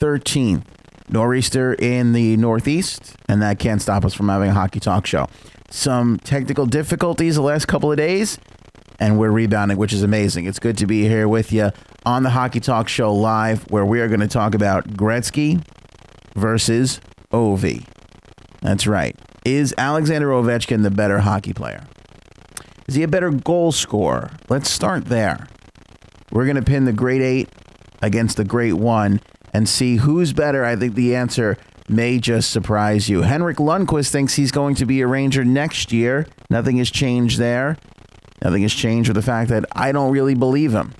13th. Nor'easter in the Northeast, and that can't stop us from having a hockey talk show. Some technical difficulties the last couple of days, and we're rebounding, which is amazing. It's good to be here with you on the Hockey Talk Show live, where we are going to talk about Gretzky versus Ovi. That's right. Is Alexander Ovechkin the better hockey player? Is he a better goal scorer? Let's start there. We're going to pin the Great 8 against the Great 1 and see who's better. I think the answer may just surprise you. Henrik Lundqvist thinks he's going to be a Ranger next year. Nothing has changed there. Nothing has changed with the fact that I don't really believe him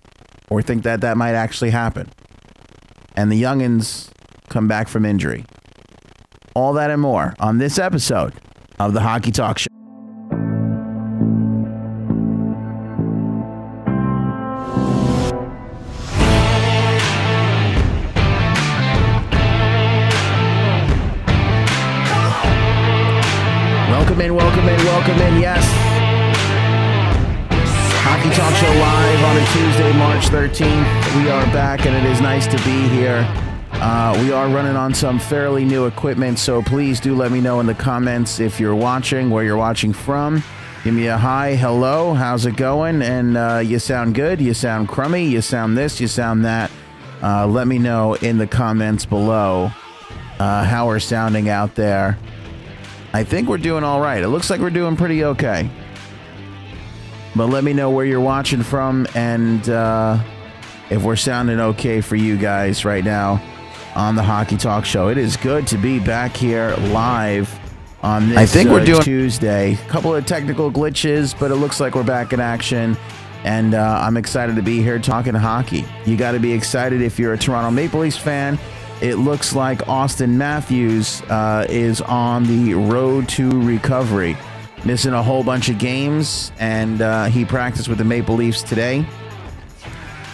or think that that might actually happen. And the youngins come back from injury. All that and more on this episode of the Hockey Talk Show. Welcome in, yes. Hockey Talk Show live on a Tuesday, March 13th. We are back, and it is nice to be here. We are running on some fairly new equipment, so please do let me know in the comments if you're watching, where you're watching from. Give me a hi, hello, how's it going? And you sound good, you sound crummy, you sound this, you sound that. Let me know in the comments below how we're sounding out there. I think we're doing all right. It looks like we're doing pretty okay. But let me know where you're watching from and if we're sounding okay for you guys right now on the Hockey Talk Show. It is good to be back here live on this we're doing Tuesday. A couple of technical glitches, but it looks like we're back in action. And I'm excited to be here talking hockey. You got to be excited if you're a Toronto Maple Leafs fan. It looks like Austin Matthews is on the road to recovery. Missing a whole bunch of games, and he practiced with the Maple Leafs today,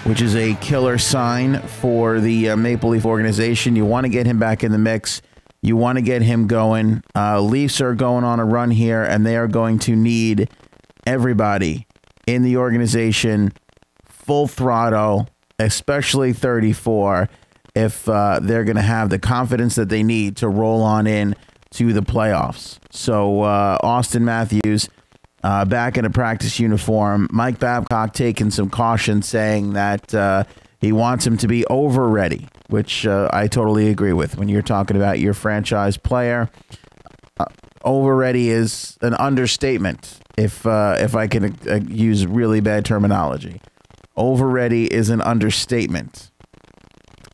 which is a killer sign for the Maple Leaf organization. You want to get him back in the mix. You want to get him going. Leafs are going on a run here, and they are going to need everybody in the organization full throttle, especially 34, if they're going to have the confidence that they need to roll on in to the playoffs. So Austin Matthews back in a practice uniform. Mike Babcock taking some caution, saying that he wants him to be over ready, which I totally agree with. When you're talking about your franchise player, over ready is an understatement, if I can use really bad terminology. Over ready is an understatement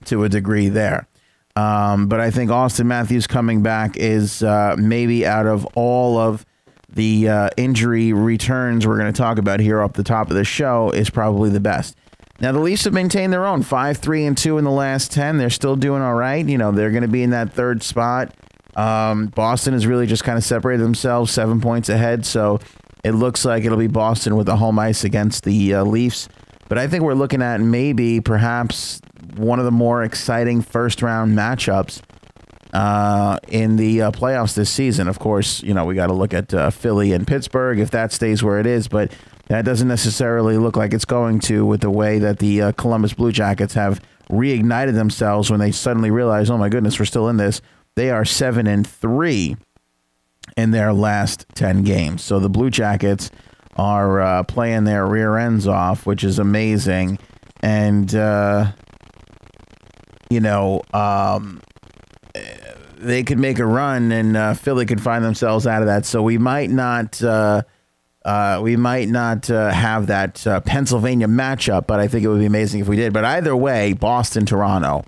to a degree there. But I think Austin Matthews coming back is maybe out of all of the injury returns we're going to talk about here up the top of the show is probably the best. Now, the Leafs have maintained their own 5-3-2 in the last 10. They're still doing all right. You know, they're going to be in that third spot. Boston has really just kind of separated themselves 7 points ahead. So it looks like it'll be Boston with the home ice against the Leafs. But I think we're looking at maybe perhaps one of the more exciting first-round matchups in the playoffs this season. Of course, you know, we got to look at Philly and Pittsburgh if that stays where it is, but that doesn't necessarily look like it's going to with the way that the Columbus Blue Jackets have reignited themselves when they suddenly realize, oh my goodness, we're still in this. They are 7-3 in their last 10 games. So the Blue Jackets are playing their rear ends off, which is amazing. And you know, they could make a run, and Philly could find themselves out of that. So we might not have that Pennsylvania matchup, but I think it would be amazing if we did. But either way, Boston, Toronto,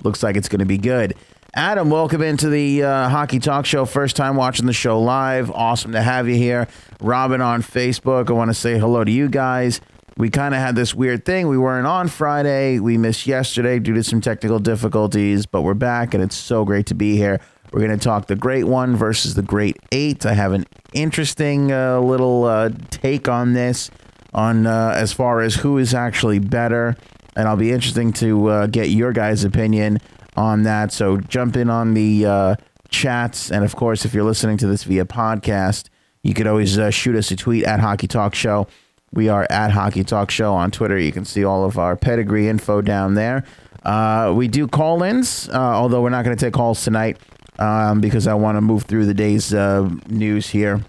looks like it's going to be good. Adam, welcome into the Hockey Talk Show. First time watching the show live. Awesome to have you here. Robin on Facebook, I want to say hello to you guys. We kind of had this weird thing. We weren't on Friday. We missed yesterday due to some technical difficulties, but we're back, and it's so great to be here. We're going to talk the Great 1 versus the Great 8. I have an interesting little take on this, on as far as who is actually better, and I'll be interesting to get your guys' opinion on that. So jump in on the chats, and of course, if you're listening to this via podcast, you could always shoot us a tweet at Hockey Talk Show. We are at Hockey Talk Show on Twitter. You can see all of our pedigree info down there. We do call-ins, although we're not going to take calls tonight because I want to move through the day's news here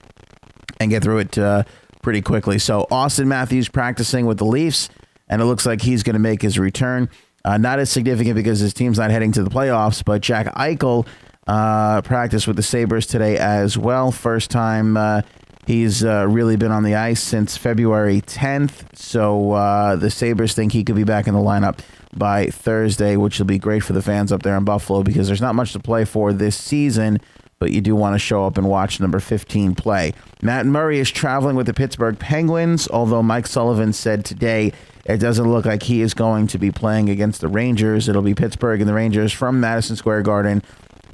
and get through it pretty quickly. So Austin Matthews practicing with the Leafs, and it looks like he's going to make his return. Not as significant because his team's not heading to the playoffs, but Jack Eichel practiced with the Sabres today as well. First time he's really been on the ice since February 10th, so the Sabres think he could be back in the lineup by Thursday, which will be great for the fans up there in Buffalo because there's not much to play for this season, but you do want to show up and watch number 15 play. Matt Murray is traveling with the Pittsburgh Penguins, although Mike Sullivan said today it doesn't look like he is going to be playing against the Rangers. It'll be Pittsburgh and the Rangers from Madison Square Garden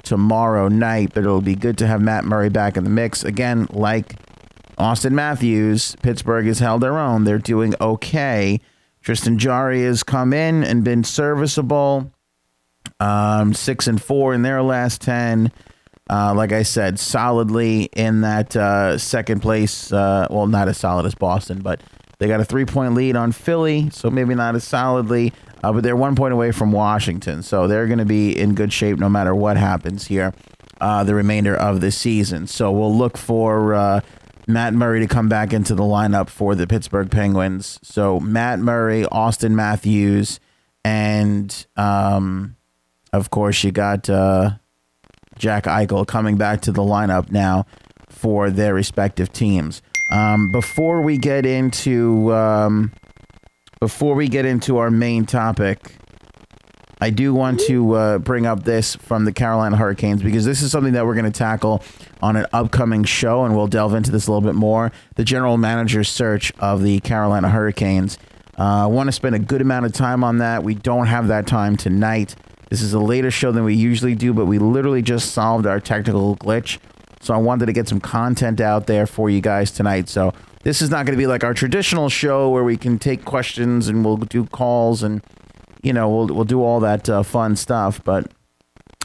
tomorrow night, but it'll be good to have Matt Murray back in the mix. Again, like Austin Matthews, Pittsburgh has held their own. They're doing okay. Tristan Jarry has come in and been serviceable. 6-4 in their last 10. Like I said, solidly in that second place. Well, not as solid as Boston, but they got a 3-point lead on Philly, so maybe not as solidly. But they're 1 point away from Washington, so they're going to be in good shape no matter what happens here the remainder of the season. So we'll look for Matt Murray to come back into the lineup for the Pittsburgh Penguins. So Matt Murray, Austin Matthews, and of course you got Jack Eichel coming back to the lineup now for their respective teams. Before we get into our main topic, I do want to bring up this from the Carolina Hurricanes because this is something that we're going to tackle on an upcoming show, and we'll delve into this a little bit more. The general manager's search of the Carolina Hurricanes. I want to spend a good amount of time on that. We don't have that time tonight. This is a later show than we usually do, but we literally just solved our technical glitch. So I wanted to get some content out there for you guys tonight. So this is not going to be like our traditional show where we can take questions and we'll do calls and, you know, we'll do all that fun stuff. But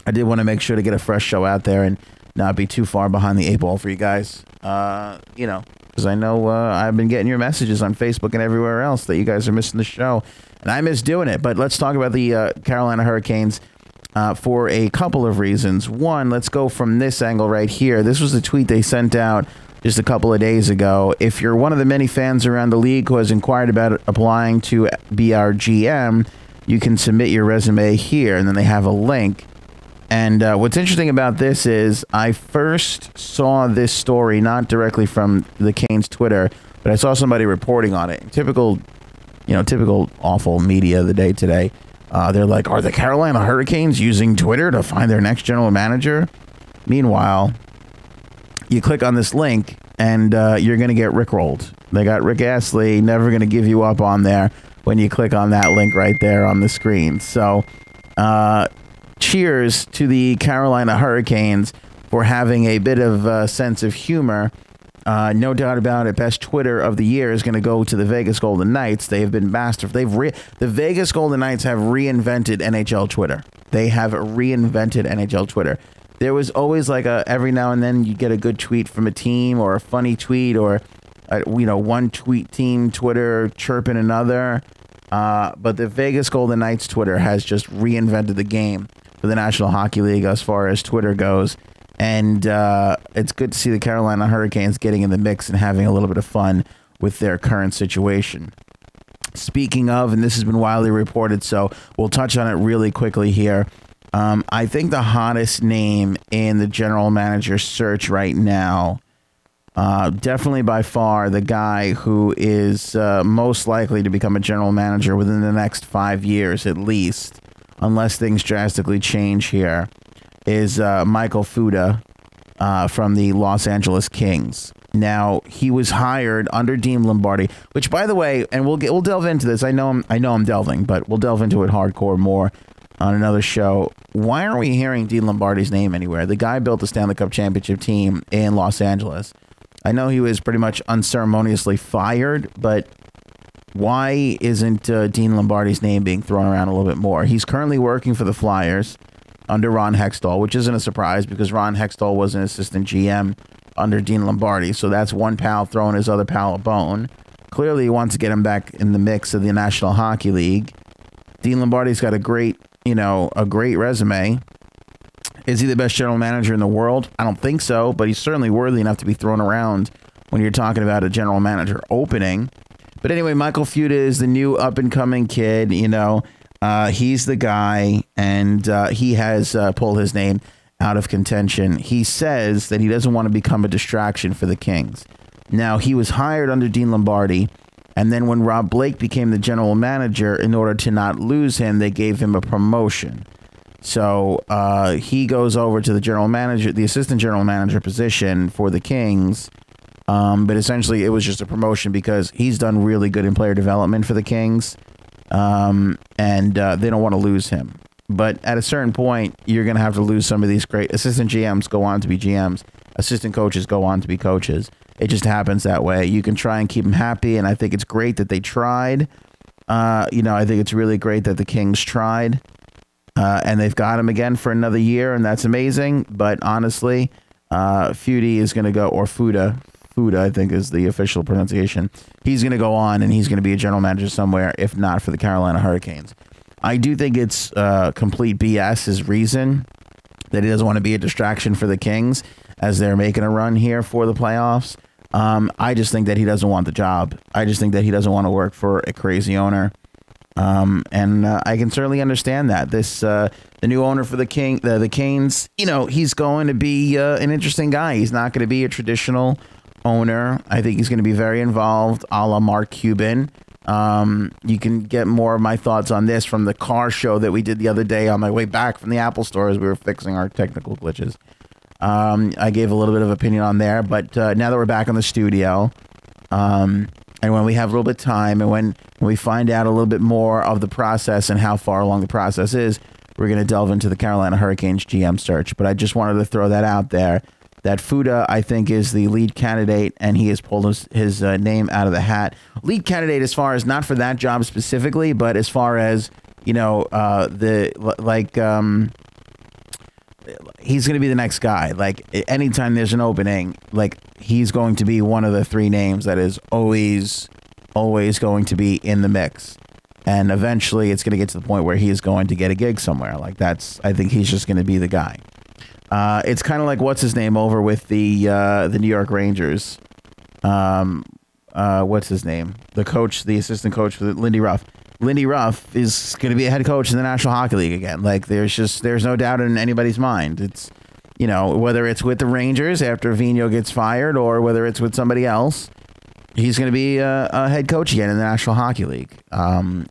I did want to make sure to get a fresh show out there and not be too far behind the 8 ball for you guys. You know, because I know I've been getting your messages on Facebook and everywhere else that you guys are missing the show. And I miss doing it. But let's talk about the Carolina Hurricanes for a couple of reasons. One, let's go from this angle right here. This was a tweet they sent out just a couple of days ago. If you're one of the many fans around the league who has inquired about applying to be our GM, you can submit your resume here. And then they have a link. And what's interesting about this is I first saw this story not directly from the Canes Twitter, but I saw somebody reporting on it. Typical awful media of the day today. They're like, are the Carolina Hurricanes using Twitter to find their next general manager? Meanwhile, you click on this link and you're going to get rickrolled. They got Rick Astley, never going to give you up on there when you click on that link right there on the screen. So, cheers to the Carolina Hurricanes for having a bit of a sense of humor. No doubt about it, best Twitter of the year is going to go to the Vegas Golden Knights. They have been masterful. The Vegas Golden Knights have reinvented NHL Twitter. They have reinvented NHL Twitter. There was always like every now and then you get a good tweet from a team or a funny tweet or one tweet team Twitter chirping another. But the Vegas Golden Knights Twitter has just reinvented the game for the National Hockey League as far as Twitter goes. And it's good to see the Carolina Hurricanes getting in the mix and having a little bit of fun with their current situation. Speaking of, and this has been widely reported, so we'll touch on it really quickly here. I think the hottest name in the general manager search right now, definitely by far the guy who is most likely to become a general manager within the next 5 years at least, unless things drastically change here, is Michael Fuda from the Los Angeles Kings. Now, he was hired under Dean Lombardi, which, by the way, and we'll delve into this. I know I'm delving, but we'll delve into it hardcore more on another show. Why aren't we hearing Dean Lombardi's name anywhere? The guy built the Stanley Cup championship team in Los Angeles. I know he was pretty much unceremoniously fired, but why isn't Dean Lombardi's name being thrown around a little bit more? He's currently working for the Flyers under Ron Hextall, which isn't a surprise because Ron Hextall was an assistant GM under Dean Lombardi. So that's one pal throwing his other pal a bone. Clearly he wants to get him back in the mix of the National Hockey League. Dean Lombardi's got a great a great resume. Is he the best general manager in the world? I don't think so, but he's certainly worthy enough to be thrown around when you're talking about a general manager opening. But anyway, Michael Futa is the new up-and-coming kid. He's the guy, and he has pulled his name out of contention. He says that he doesn't want to become a distraction for the Kings. Now, he was hired under Dean Lombardi, and then when Rob Blake became the general manager, in order to not lose him, they gave him a promotion. So he goes over to the assistant general manager position for the Kings. But essentially, it was just a promotion because he's done really good in player development for the Kings. And they don't want to lose him. But at a certain point, you're going to have to lose some of these great assistant GMs go on to be GMs. Assistant coaches go on to be coaches. It just happens that way. You can try and keep them happy, and I think it's great that they tried. I think it's really great that the Kings tried. And they've got him again for another year, and that's amazing. But honestly, Fuda is going to go, or Fuda, I think is the official pronunciation. He's going to go on, and he's going to be a general manager somewhere, if not for the Carolina Hurricanes. I do think it's complete BS, his reason that he doesn't want to be a distraction for the Kings as they're making a run here for the playoffs. I just think that he doesn't want the job. I just think that he doesn't want to work for a crazy owner. And I can certainly understand that. The new owner for the Canes, he's going to be an interesting guy. He's not going to be a traditional owner. I think he's going to be very involved, a la Mark Cuban. You can get more of my thoughts on this from the car show that we did the other day on my way back from the Apple store as we were fixing our technical glitches. I gave a little bit of opinion on there, but now that we're back in the studio, and when we have a little bit of time and when we find out a little bit more of the process and how far along the process is, we're going to delve into the Carolina Hurricanes GM search. But I just wanted to throw that out there, that Fuda, I think, is the lead candidate, and he has pulled his name out of the hat. Lead candidate as far as not for that job specifically, but as far as, he's going to be the next guy. Like, anytime there's an opening, like, he's going to be one of the three names that is always going to be in the mix. And eventually it's going to get to the point where he is going to get a gig somewhere. Like, I think he's just going to be the guy. It's kind of like, what's his name over with the New York Rangers? What's his name? The assistant coach for Lindy Ruff. Lindy Ruff is going to be a head coach in the National Hockey League again. Like, there's no doubt in anybody's mind. It's, whether it's with the Rangers after Vigneault gets fired or whether it's with somebody else, he's going to be a head coach again in the National Hockey League.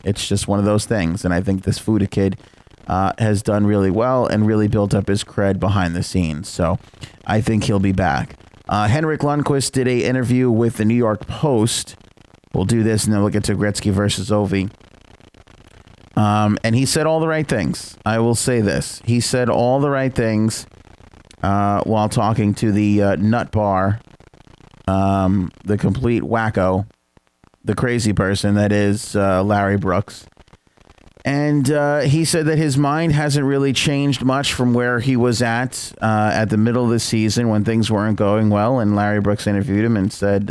It's just one of those things. And I think this Fuda kid has done really well and really built up his cred behind the scenes. So I think he'll be back. Henrik Lundqvist did an interview with the New York Post. We'll do this and then we'll get to Gretzky versus Ovi. And he said all the right things. I will say this. He said all the right things while talking to the nut bar, the complete wacko, the crazy person that is Larry Brooks. And he said that his mind hasn't really changed much from where he was at the middle of the season when things weren't going well. And Larry Brooks interviewed him and said,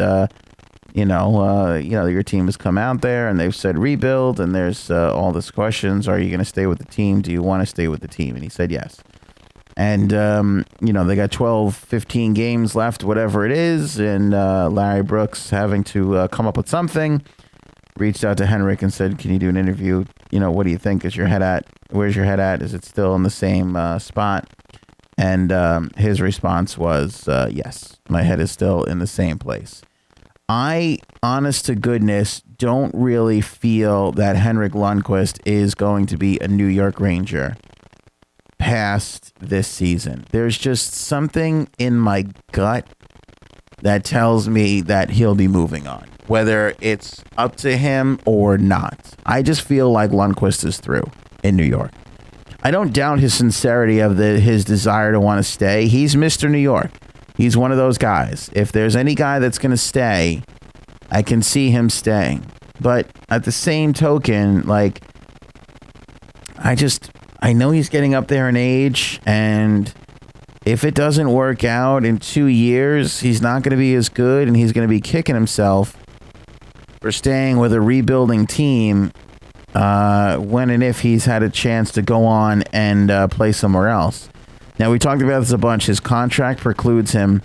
your team has come out there and they've said rebuild, and there's all these questions. Are you going to stay with the team? Do you want to stay with the team? And he said yes. And, they got 12, 15 games left, whatever it is. And Larry Brooks, having to come up with something, reached out to Henrik and said, can you do an interview? What do you think? Where's your head at? Is it still in the same spot? And his response was, yes, my head is still in the same place. I, honest to goodness, don't really feel that Henrik Lundqvist is going to be a New York Ranger past this season. There's just something in my gut that tells me that he'll be moving on, whether it's up to him or not. I just feel like Lundqvist is through in New York. I don't doubt his sincerity of his desire to want to stay. He's Mr. New York. He's one of those guys. If there's any guy that's going to stay, I can see him staying. But at the same token, like, I know he's getting up there in age, and if it doesn't work out in 2 years, he's not going to be as good, and he's going to be kicking himself for staying with a rebuilding team when and if he's had a chance to go on and play somewhere else. Now, we talked about this a bunch. His contract precludes him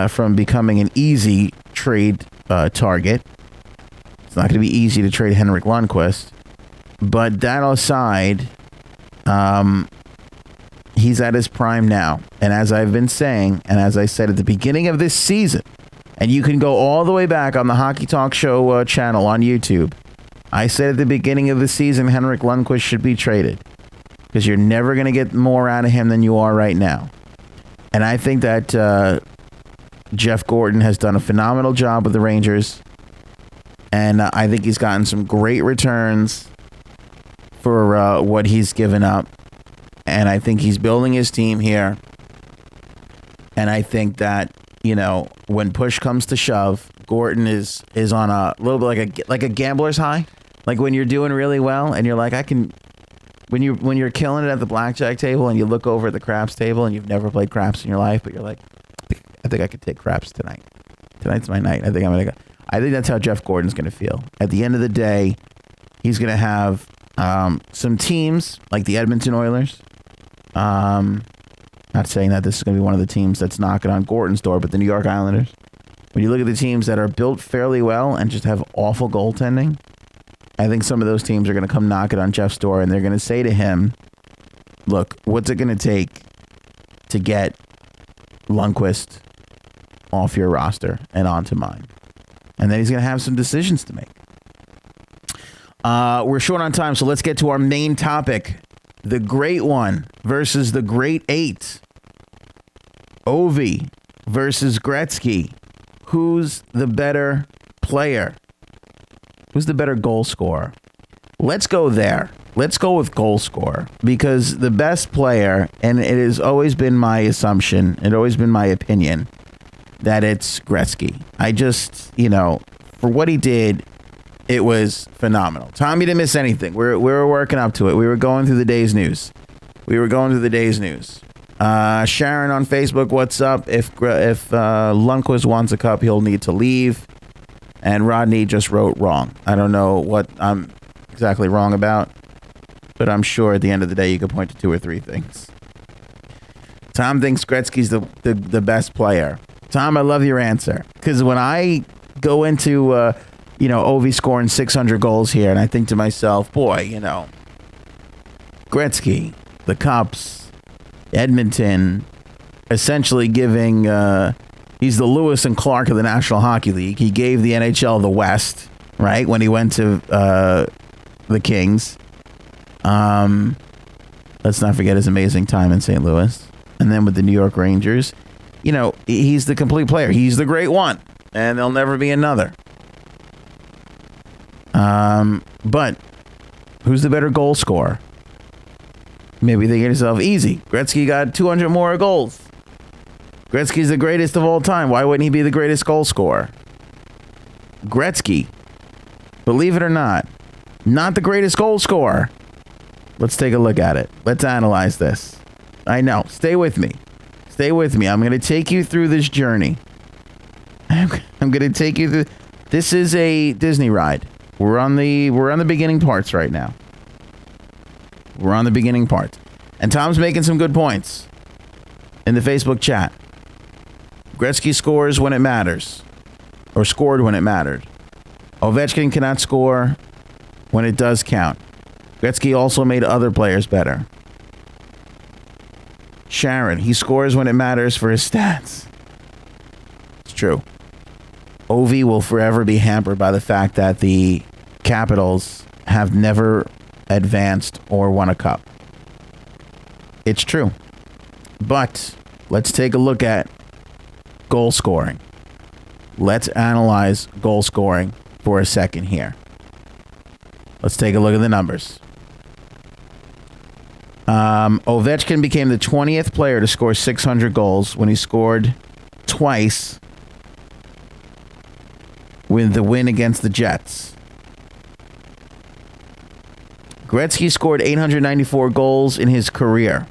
from becoming an easy trade target. It's not going to be easy to trade Henrik Lundqvist. But that aside, he's at his prime now. And as I've been saying, and as I said at the beginning of this season, and you can go all the way back on the Hockey Talk Show channel on YouTube, I said at the beginning of the season, Henrik Lundqvist should be traded. Because you're never going to get more out of him than you are right now. And I think that Jeff Gorton has done a phenomenal job with the Rangers. And I think he's gotten some great returns for what he's given up. And I think he's building his team here. And I think that, you know, when push comes to shove, Gorton is on a little bit like a gambler's high. Like when you're doing really well and you're like, I can... When you're killing it at the blackjack table and you look over at the craps table and you've never played craps in your life, but you're like, I think I could take craps tonight. Tonight's my night. I think I'm going to go. I think that's how Jeff Gordon's going to feel. At the end of the day, he's going to have some teams like the Edmonton Oilers. Not saying that this is going to be one of the teams that's knocking on Gordon's door, but the New York Islanders. When you look at the teams that are built fairly well and just have awful goaltending, I think some of those teams are going to come knocking on Jeff's door and they're going to say to him, look, what's it going to take to get Lundqvist off your roster and onto mine? And then he's going to have some decisions to make. We're short on time, so let's get to our main topic. The Great One versus the Great Eight. Ovi versus Gretzky. Who's the better player? Who's the better goal scorer? Let's go there. Let's go with goal scorer, because the best player, and it has always been my assumption, it always been my opinion, that it's Gretzky. I just, you know, for what he did, it was phenomenal. Tom, you didn't miss anything. We were working up to it. We were going through the day's news. Sharon on Facebook, what's up? If Lundqvist wants a cup, he'll need to leave. And Rodney just wrote wrong. I don't know what I'm exactly wrong about, but I'm sure at the end of the day you could point to 2 or 3 things. Tom thinks Gretzky's the best player. Tom, I love your answer, because when I go into Ovi scoring 600 goals here, and I think to myself, boy, you know, Gretzky, the Cups, Edmonton, essentially giving. He's the Lewis and Clark of the National Hockey League. He gave the NHL the West, right, when he went to the Kings. Let's not forget his amazing time in St. Louis. And then with the New York Rangers, you know, he's the complete player. He's the Great One, and there'll never be another. But who's the better goal scorer? Maybe they get yourself easy. Gretzky got 200 more goals. Gretzky's the greatest of all time. Why wouldn't he be the greatest goal scorer? Gretzky, believe it or not the greatest goal scorer. Let's take a look at it. Let's analyze this. I know. Stay with me. I'm going to take you through this journey. I'm going to take you through. This is a Disney ride. We're on the beginning parts right now. And Tom's making some good points in the Facebook chat. Gretzky scores when it matters, or scored when it mattered. Ovechkin cannot score when it does count. Gretzky also made other players better. Sharon, he scores when it matters for his stats. It's true. Ovi will forever be hampered by the fact that the Capitals have never advanced or won a cup. It's true. But let's take a look at goal scoring. Let's analyze goal scoring for a second here. Let's take a look at the numbers. Ovechkin became the 20th player to score 600 goals when he scored twice with the win against the Jets. Gretzky scored 894 goals in his career.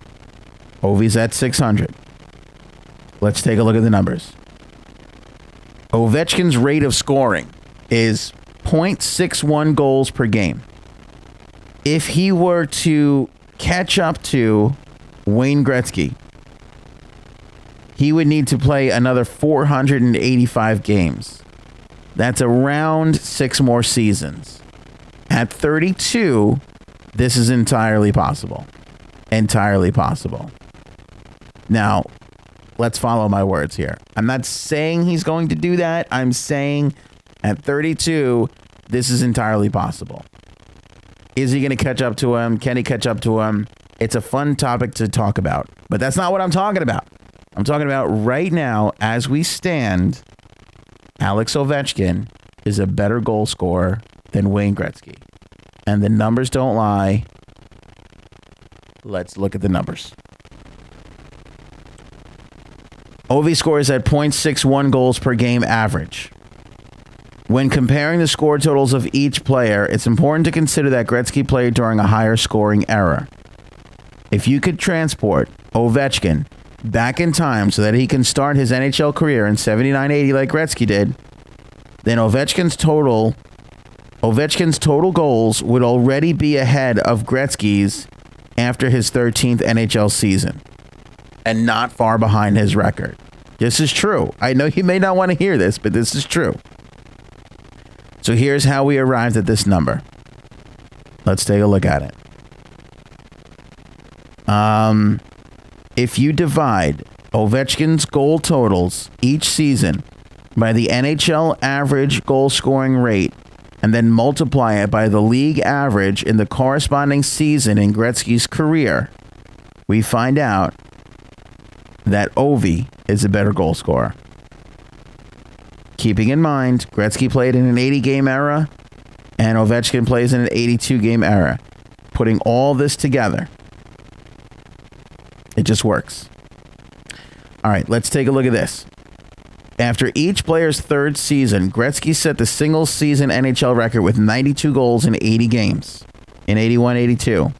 Ovi's at 600. Let's take a look at the numbers. Ovechkin's rate of scoring is .61 goals per game. if he were to catch up to Wayne Gretzky, he would need to play another 485 games. That's around 6 more seasons. At 32, this is entirely possible. Entirely possible. Now, let's follow my words here. I'm not saying he's going to do that. I'm saying at 32, this is entirely possible. Is he going to catch up to him? Can he catch up to him? It's a fun topic to talk about, but that's not what I'm talking about. I'm talking about right now, as we stand, Alex Ovechkin is a better goal scorer than Wayne Gretzky. And the numbers don't lie. Let's look at the numbers. Ovi scores at .61 goals per game average. When comparing the score totals of each player, it's important to consider that Gretzky played during a higher scoring era. If you could transport Ovechkin back in time so that he can start his NHL career in 79-80 like Gretzky did, then Ovechkin's total goals would already be ahead of Gretzky's after his 13th NHL season, and not far behind his record. This is true. I know you may not want to hear this, but this is true. So here's how we arrived at this number. Let's take a look at it. If you divide Ovechkin's goal totals each season by the NHL average goal scoring rate and then multiply it by the league average in the corresponding season in Gretzky's career, we find out that Ovi is a better goal scorer. Keeping in mind, Gretzky played in an 80-game era and Ovechkin plays in an 82-game era. Putting all this together, it just works. All right, let's take a look at this. After each player's third season, Gretzky set the single-season NHL record with 92 goals in 80 games in 81-82.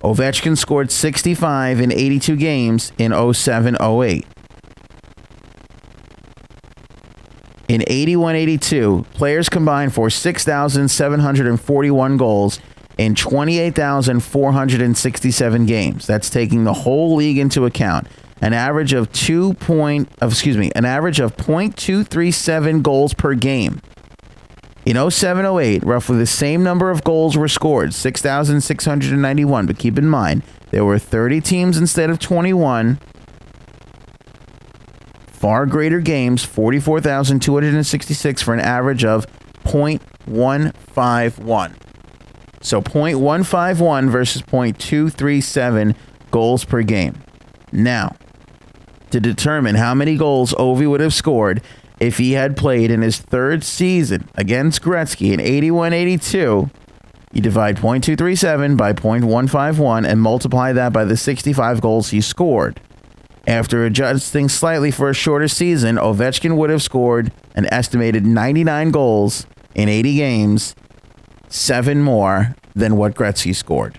Ovechkin scored 65 in 82 games in 07-08. In 81-82, players combined for 6,741 goals in 28,467 games. That's taking the whole league into account. An average of .237 goals per game. In 07-08, roughly the same number of goals were scored, 6,691. But keep in mind, there were 30 teams instead of 21. Far greater games, 44,266 for an average of .151. So .151 versus .237 goals per game. Now, to determine how many goals Ovi would have scored if he had played in his third season against Gretzky in 81-82, you divide .237 by .151 and multiply that by the 65 goals he scored. After adjusting slightly for a shorter season, Ovechkin would have scored an estimated 99 goals in 80 games, 7 more than what Gretzky scored.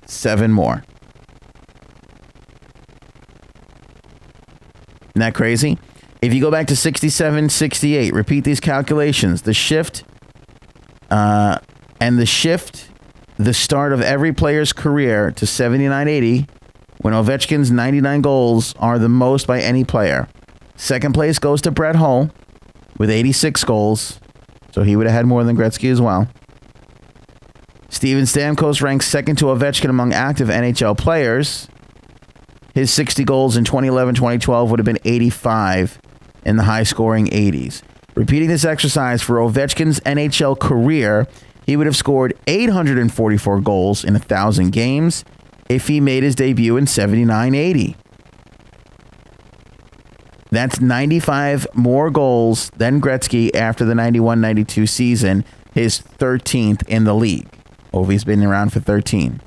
7 more. Isn't that crazy? If you go back to 67-68, repeat these calculations. The start of every player's career to 79-80, when Ovechkin's 99 goals are the most by any player. Second place goes to Brett Hull with 86 goals, so he would have had more than Gretzky as well. Steven Stamkos ranks second to Ovechkin among active NHL players. His 60 goals in 2011-2012 would have been 85 in the high-scoring 80s. Repeating this exercise for Ovechkin's NHL career, he would have scored 844 goals in 1,000 games if he made his debut in 79-80. That's 95 more goals than Gretzky after the 91-92 season, his 13th in the league. Ovi's been around for 13.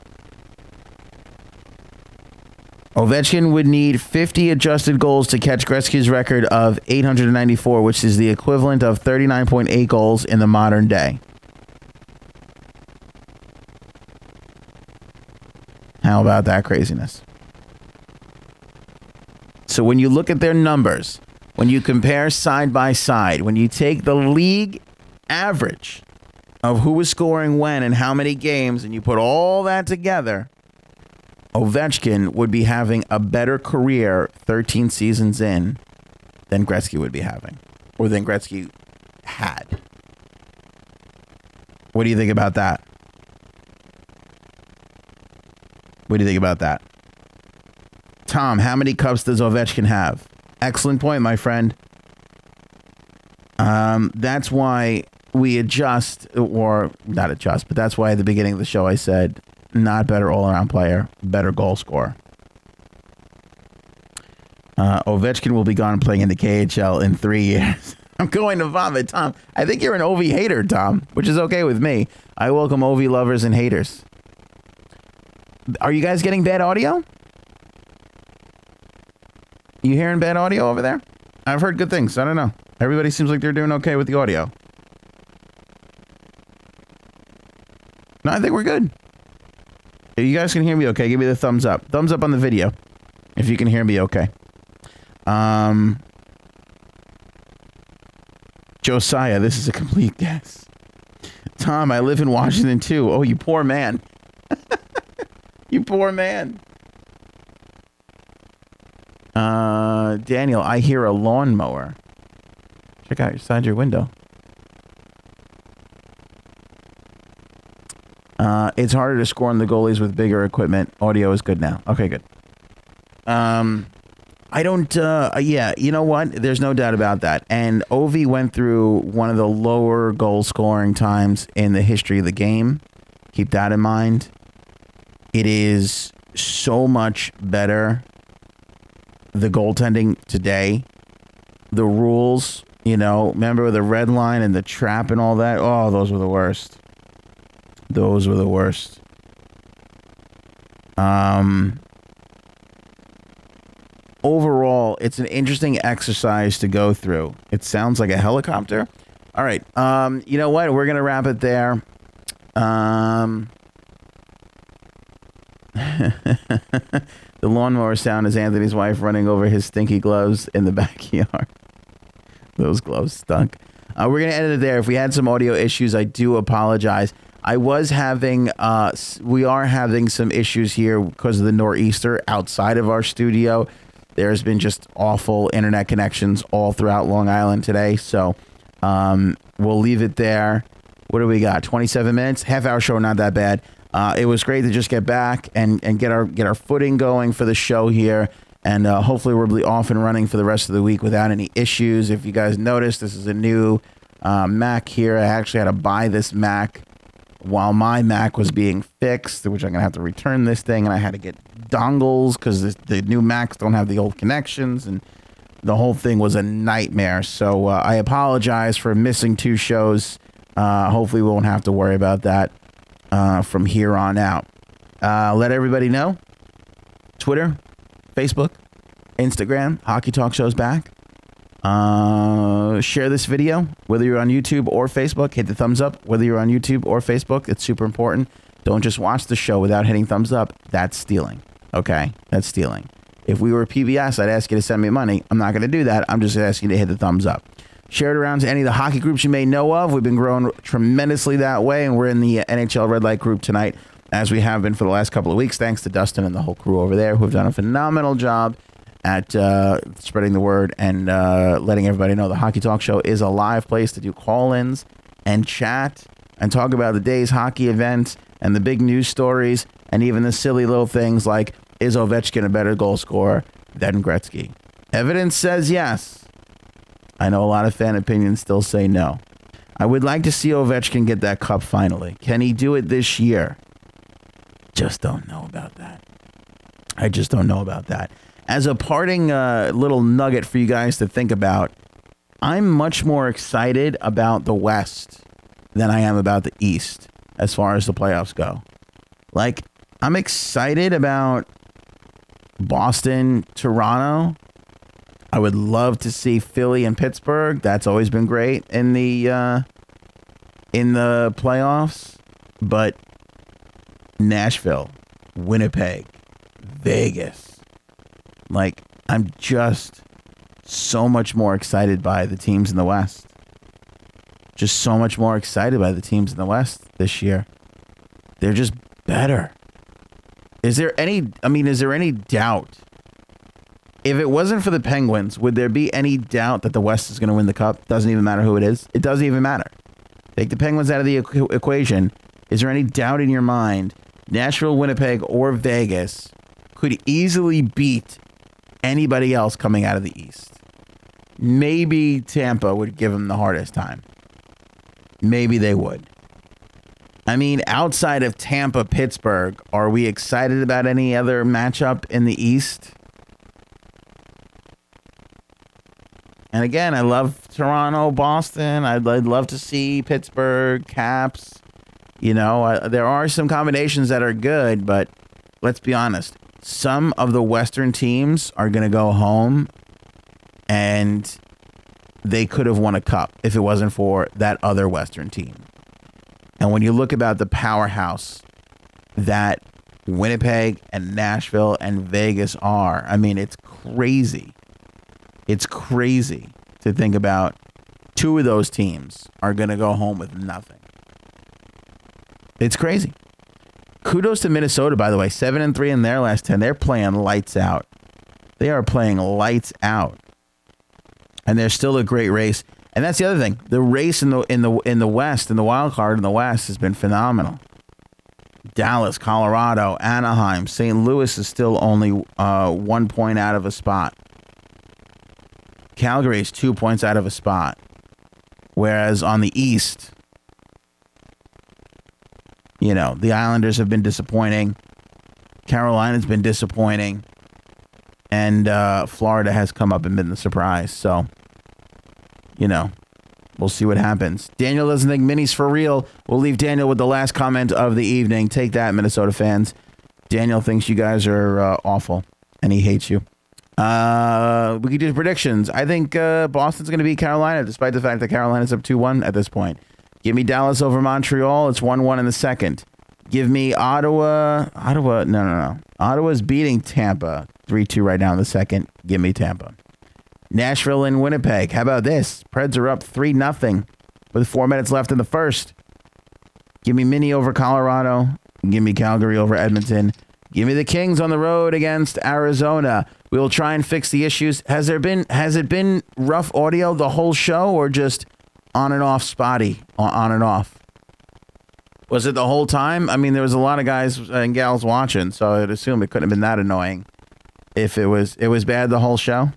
Ovechkin would need 50 adjusted goals to catch Gretzky's record of 894, which is the equivalent of 39.8 goals in the modern day. How about that craziness? So when you look at their numbers, when you compare side by side, when you take the league average of who was scoring when and how many games, and you put all that together, Ovechkin would be having a better career 13 seasons in than Gretzky would be having, or than Gretzky had. What do you think about that? What do you think about that? Tom, how many cups does Ovechkin have? Excellent point, my friend. That's why we adjust, or not adjust, but that's why at the beginning of the show I said, not better all-around player, better goal scorer. Ovechkin will be gone playing in the KHL in 3 years. I'm going to vomit, Tom. I think you're an Ovi hater, Tom, which is okay with me. I welcome Ovi lovers and haters. Are you guys getting bad audio? You hearing bad audio over there? I've heard good things. I don't know. Everybody seems like they're doing okay with the audio. No, I think we're good. If you guys can hear me okay, give me the thumbs up. Thumbs up on the video if you can hear me okay. Josiah, this is a complete guess. Tom, I live in Washington too. Oh, you poor man. You poor man. Daniel, I hear a lawnmower. Check out inside your window. It's harder to score on the goalies with bigger equipment. Audio is good now. Okay, good. I don't, yeah, you know what? There's no doubt about that. And Ovi went through one of the lower goal scoring times in the history of the game. Keep that in mind. It is so much better, the goaltending today. The rules, you know, remember the red line and the trap and all that? Oh, those were the worst. Those were the worst. Overall, it's an interesting exercise to go through. It sounds like a helicopter. All right. You know what? We're going to wrap it there. The lawnmower sound is Anthony's wife running over his stinky gloves in the backyard. Those gloves stunk. We're going to end it there. If we had some audio issues, I do apologize. I was having, we are having some issues here because of the nor'easter outside of our studio. There's been just awful internet connections all throughout Long Island today. So we'll leave it there. What do we got? 27 minutes? Half-hour show, not that bad. It was great to just get back and get our footing going for the show here. And hopefully we'll be off and running for the rest of the week without any issues. If you guys noticed, this is a new Mac here. I actually had to buy this Mac while my Mac was being fixed, which I'm going to have to return this thing. And I had to get dongles because the new Macs don't have the old connections. And the whole thing was a nightmare. So I apologize for missing 2 shows. Hopefully we won't have to worry about that from here on out. Let everybody know. Twitter, Facebook, Instagram, Hockey Talk Show's back. Share this video, whether you're on YouTube or Facebook. Hit the thumbs up, whether you're on YouTube or Facebook. It's super important. Don't just watch the show without hitting thumbs up. That's stealing. Okay? That's stealing. If we were PBS, I'd ask you to send me money. I'm not going to do that. I'm just asking you to hit the thumbs up. Share it around to any of the hockey groups you may know of. We've been growing tremendously that way, and we're in the NHL Red Light group tonight, as we have been for the last couple of weeks, thanks to Dustin and the whole crew over there, who have done a phenomenal job at spreading the word and letting everybody know the Hockey Talk Show is a live place to do call-ins and chat and talk about the day's hockey events and the big news stories and even the silly little things like, is Ovechkin a better goal scorer than Gretzky? Evidence says yes. I know a lot of fan opinions still say no. I would like to see Ovechkin get that cup finally. Can he do it this year? Just don't know about that. I just don't know about that. As a parting little nugget for you guys to think about, I'm much more excited about the West than I am about the East as far as the playoffs go. Like, I'm excited about Boston, Toronto. I would love to see Philly and Pittsburgh. That's always been great in the playoffs. But Nashville, Winnipeg, Vegas. Like, I'm just so much more excited by the teams in the West. just so much more excited by the teams in the West this year. They're just better. Is there any doubt? If it wasn't for the Penguins, would there be any doubt that the West is going to win the Cup? Doesn't even matter who it is. It doesn't even matter. Take the Penguins out of the equation. Is there any doubt in your mind Nashville, Winnipeg, or Vegas could easily beat anybody else coming out of the East? Maybe Tampa would give them the hardest time. Maybe they would. I mean, outside of Tampa, Pittsburgh, are we excited about any other matchup in the East? And again, I love Toronto, Boston. I'd love to see Pittsburgh, Caps. You know, there are some combinations that are good, but let's be honest. Some of the Western teams are going to go home, and they could have won a cup if it wasn't for that other Western team. And when you look about the powerhouse that Winnipeg and Nashville and Vegas are, I mean, it's crazy. It's crazy to think about two of those teams are going to go home with nothing. It's crazy. Kudos to Minnesota, by the way. 7-3 in their last 10. They're playing lights out. They are playing lights out. And they're still a great race. And that's the other thing. The race in the West, in the wild card in the West, has been phenomenal. Dallas, Colorado, Anaheim, St. Louis is still only 1 point out of a spot. Calgary is 2 points out of a spot. Whereas on the East, you know, the Islanders have been disappointing. Carolina's been disappointing. And Florida has come up and been the surprise. So, you know, we'll see what happens. Daniel doesn't think Minnie's for real. We'll leave Daniel with the last comment of the evening. Take that, Minnesota fans. Daniel thinks you guys are awful, and he hates you. We could do predictions. I think Boston's going to beat Carolina, despite the fact that Carolina's up 2-1 at this point. Give me Dallas over Montreal. It's 1-1 in the second. Give me Ottawa. No. Ottawa's beating Tampa 3-2 right now in the second. Give me Tampa. Nashville and Winnipeg. How about this? Preds are up 3-0 with 4 minutes left in the first. Give me Minnie over Colorado. Give me Calgary over Edmonton. Give me the Kings on the road against Arizona. We will try and fix the issues. Has it been rough audio the whole show, or just on and off spotty? On and off. Was it the whole time? I mean, there was a lot of guys and gals watching, so I'd assume it couldn't have been that annoying. If it was bad the whole show.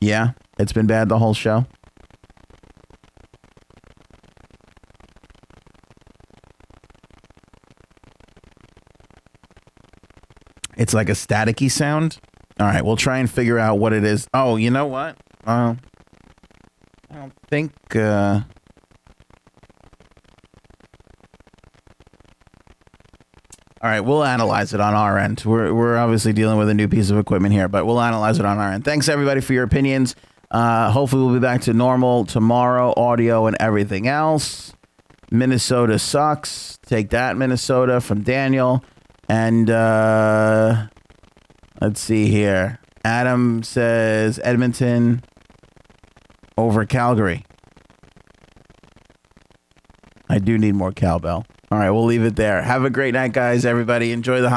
Yeah, it's been bad the whole show. It's like a staticky sound. All right, we'll try and figure out what it is. Oh, you know what? I don't think... All right, we'll analyze it on our end. We're obviously dealing with a new piece of equipment here, but we'll analyze it on our end. Thanks, everybody, for your opinions. Hopefully, we'll be back to normal tomorrow, audio and everything else. Minnesota sucks. Take that, Minnesota, from Daniel. And let's see here. Adam says Edmonton over Calgary. I do need more cowbell. All right, we'll leave it there. Have a great night, guys. Everybody, enjoy the